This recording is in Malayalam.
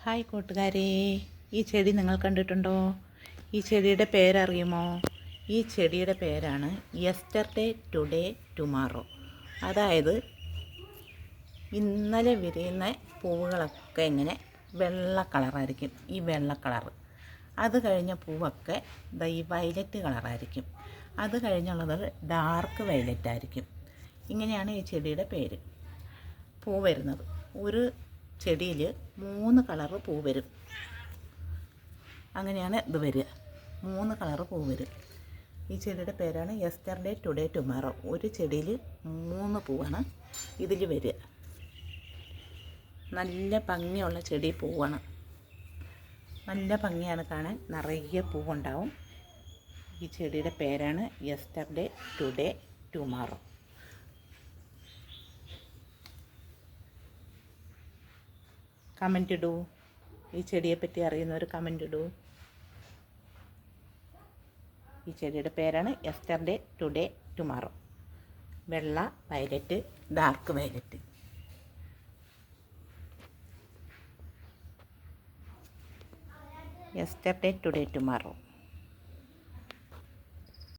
ഹായ് കൂട്ടുകാരെ, ഈ ചെടി നിങ്ങൾ കണ്ടിട്ടുണ്ടോ? ഈ ചെടിയുടെ പേരറിയുമോ? ഈ ചെടിയുടെ പേരാണ് യെസ്റ്റർഡേ ടുഡേ ടുമാറോ. അതായത് ഇന്നലെ വിരിയുന്ന പൂവുകളൊക്കെ ഇങ്ങനെ വെള്ള കളറായിരിക്കും, ഈ വെള്ള കളറ്. അത് കഴിഞ്ഞ പൂവൊക്കെ ഈ വയലറ്റ് കളറായിരിക്കും. അത് കഴിഞ്ഞുള്ളത് ഡാർക്ക് വയലറ്റ് ആയിരിക്കും. ഇങ്ങനെയാണ് ഈ ചെടിയുടെ പേര്. പൂ വരുന്നത് ഒരു ചെടിയിൽ 3 കളറ് പൂ വരും. അങ്ങനെയാണ് ഇത് വരിക, 3 കളറ് പൂ വരും. ഈ ചെടിയുടെ പേരാണ് യെസ്റ്റർഡേ ടുഡേ ടുമാറോ. ഒരു ചെടിയിൽ 3 പൂവാണ് ഇതിൽ വരിക. നല്ല ഭംഗിയുള്ള ചെടി പൂവാണ്, നല്ല ഭംഗിയാണ് കാണാൻ, നിറയെ പൂവുണ്ടാവും. ഈ ചെടിയുടെ പേരാണ് യെസ്റ്റർഡേ ടുഡേ ടുമാറോ. കമൻ്റ് ഇടൂ, ഈ ചെടിയെപ്പറ്റി അറിയുന്നവർ കമൻ്റ് ഇടൂ. ഈ ചെടിയുടെ പേരാണ് യെസ്റ്റർഡേ ടുഡേ ടുമാറോ. വെള്ള, violet, dark violet. Yesterday today tomorrow.